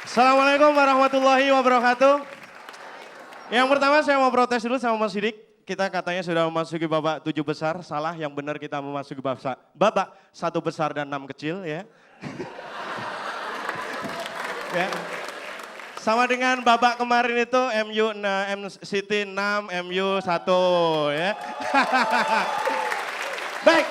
Assalamualaikum warahmatullahi wabarakatuh. Yang pertama saya mau protes dulu sama Mas Sidik. Kita katanya sudah memasuki babak 7 besar, salah. Yang benar kita memasuki babak 1 besar dan 6 kecil ya. Ya. Sama dengan babak kemarin itu City 6, MU 1 ya. Baik,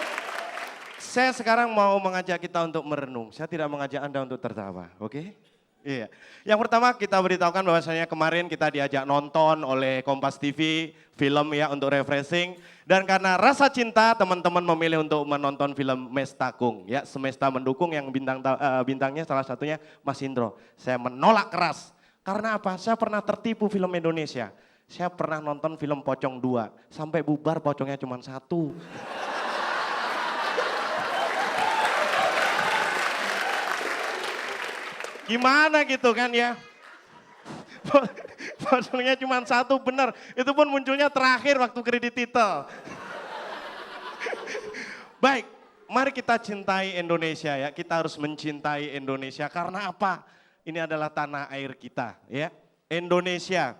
saya sekarang mau mengajak kita untuk merenung. Saya tidak mengajak Anda untuk tertawa, oke? Iya. Yang pertama kita beritahukan bahwasanya kemarin kita diajak nonton oleh Kompas TV, film ya untuk refreshing. Dan karena rasa cinta teman-teman memilih untuk menonton film Mestakung. Ya, Semesta Mendukung yang bintangnya salah satunya Mas Indro. Saya menolak keras. Karena apa? Saya pernah tertipu film Indonesia. Saya pernah nonton film Pocong 2. Sampai bubar pocongnya cuma 1. Gimana gitu kan ya. Pocongnya cuma 1 benar. Itu pun munculnya terakhir waktu kredit titel. Baik, mari kita cintai Indonesia ya. Kita harus mencintai Indonesia karena apa? Ini adalah tanah air kita ya. Indonesia.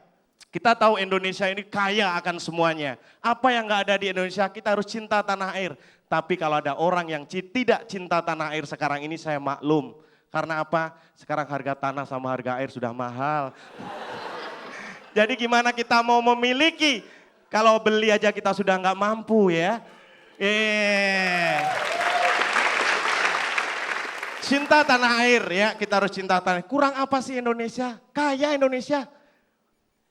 Kita tahu Indonesia ini kaya akan semuanya. Apa yang gak ada di Indonesia kita harus cinta tanah air. Tapi kalau ada orang yang tidak cinta tanah air sekarang ini saya maklum. Karena apa? Sekarang harga tanah sama harga air sudah mahal. Jadi gimana kita mau memiliki? Kalau beli aja kita sudah nggak mampu ya. Cinta tanah air ya, kita harus cinta tanah air. Kurang apa sih Indonesia? Kaya Indonesia.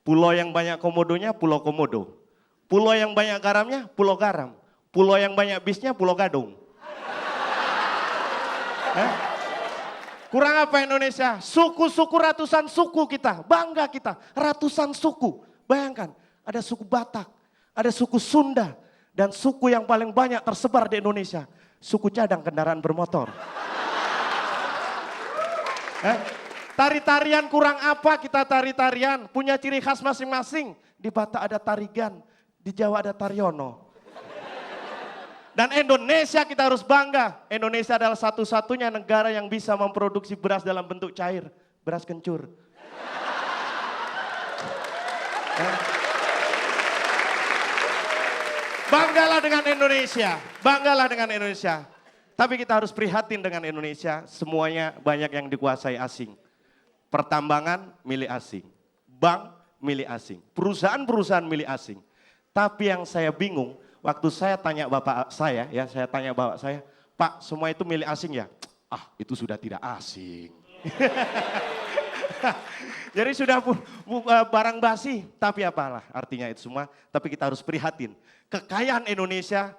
Pulau yang banyak komodonya, Pulau Komodo. Pulau yang banyak garamnya, Pulau Garam. Pulau yang banyak bisnya, Pulau Gadung. Kurang apa Indonesia? Suku-suku ratusan suku kita, bangga kita. Ratusan suku, bayangkan ada suku Batak, ada suku Sunda. Dan suku yang paling banyak tersebar di Indonesia, suku cadang kendaraan bermotor. Tari-tarian kurang apa kita tari-tarian, punya ciri khas masing-masing. Di Batak ada tarigan, di Jawa ada tariono. Dan Indonesia kita harus bangga. Indonesia adalah satu-satunya negara yang bisa memproduksi beras dalam bentuk cair. Beras kencur. Banggalah dengan Indonesia. Banggalah dengan Indonesia. Tapi kita harus prihatin dengan Indonesia. Semuanya banyak yang dikuasai asing. Pertambangan milik asing. Bank milik asing. Perusahaan-perusahaan milik asing. Tapi yang saya bingung. Waktu saya tanya bapak saya, Pak semua itu milik asing ya? Ah itu sudah tidak asing. Jadi sudah barang basi, tapi apalah artinya itu semua. Tapi kita harus prihatin. Kekayaan Indonesia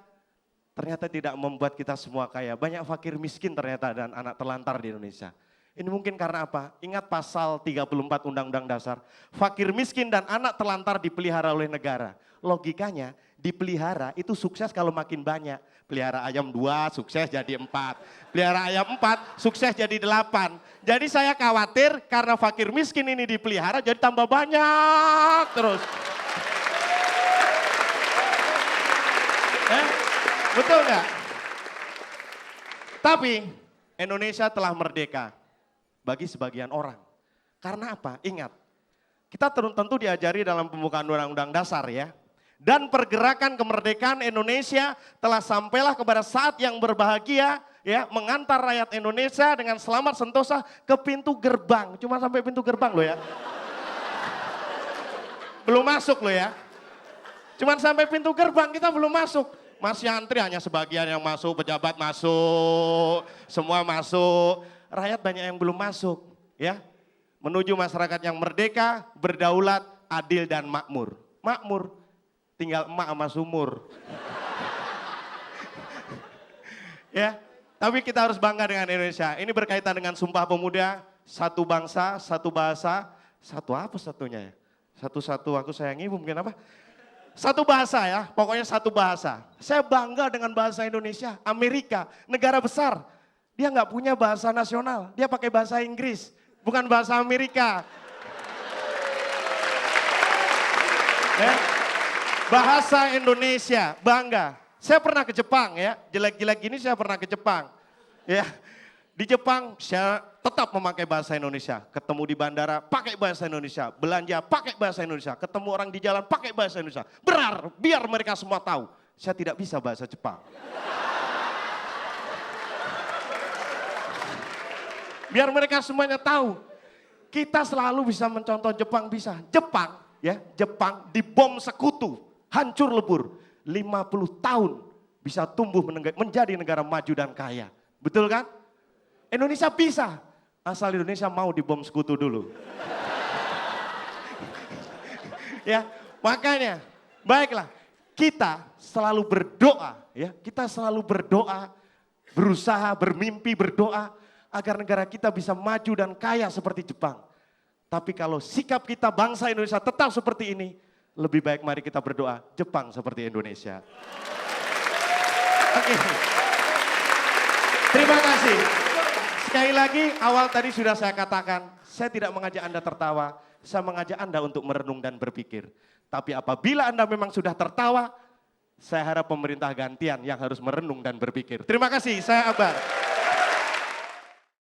ternyata tidak membuat kita semua kaya. Banyak fakir miskin ternyata dan anak terlantar di Indonesia. Ini mungkin karena apa? Ingat pasal 34 Undang-Undang Dasar. Fakir miskin dan anak terlantar dipelihara oleh negara. Logikanya dipelihara itu sukses kalau makin banyak. Pelihara ayam 2 sukses jadi 4. Pelihara ayam 4 sukses jadi 8. Jadi saya khawatir karena fakir miskin ini dipelihara jadi tambah banyak terus. Betul nggak? Tapi Indonesia telah merdeka. Bagi sebagian orang. Karena apa? Ingat, kita tentu diajari dalam pembukaan Undang-Undang Dasar ya. Dan pergerakan kemerdekaan Indonesia telah sampailah kepada saat yang berbahagia ya, mengantar rakyat Indonesia dengan selamat sentosa ke pintu gerbang. Cuma sampai pintu gerbang loh ya. Belum masuk loh ya. Cuma sampai pintu gerbang kita belum masuk. Masih antri hanya sebagian yang masuk, pejabat masuk, semua masuk. Rakyat banyak yang belum masuk ya. Menuju masyarakat yang merdeka, berdaulat, adil dan makmur. Makmur, tinggal emak sama sumur. Ya, tapi kita harus bangga dengan Indonesia. Ini berkaitan dengan Sumpah Pemuda, satu bangsa, satu bahasa, satu apa satunya ya? Satu-satu aku sayangi mungkin apa? Satu bahasa ya, pokoknya satu bahasa. Saya bangga dengan bahasa Indonesia. Amerika, negara besar. Dia nggak punya bahasa nasional, dia pakai bahasa Inggris, bukan bahasa Amerika. Ya. Bahasa Indonesia, bangga. Saya pernah ke Jepang ya, jelek-jelek gini saya pernah ke Jepang. Ya. Di Jepang saya tetap memakai bahasa Indonesia. Ketemu di bandara pakai bahasa Indonesia. Belanja pakai bahasa Indonesia. Ketemu orang di jalan pakai bahasa Indonesia. Biar mereka semua tahu. Saya tidak bisa bahasa Jepang. Biar mereka semuanya tahu. Kita selalu bisa mencontoh Jepang bisa. Jepang dibom sekutu. Hancur lebur. 50 tahun bisa tumbuh menjadi negara maju dan kaya. Betul kan? Indonesia bisa, asal Indonesia mau dibom sekutu dulu. Ya, makanya baiklah kita selalu berdoa, ya, kita selalu berdoa, berusaha, bermimpi, berdoa agar negara kita bisa maju dan kaya seperti Jepang. Tapi kalau sikap kita bangsa Indonesia tetap seperti ini, lebih baik mari kita berdoa Jepang seperti Indonesia. Oke. Terima kasih. Sekali lagi, awal tadi sudah saya katakan, saya tidak mengajak Anda tertawa, saya mengajak Anda untuk merenung dan berpikir. Tapi apabila Anda memang sudah tertawa, saya harap pemerintah gantian yang harus merenung dan berpikir. Terima kasih, saya Akbar.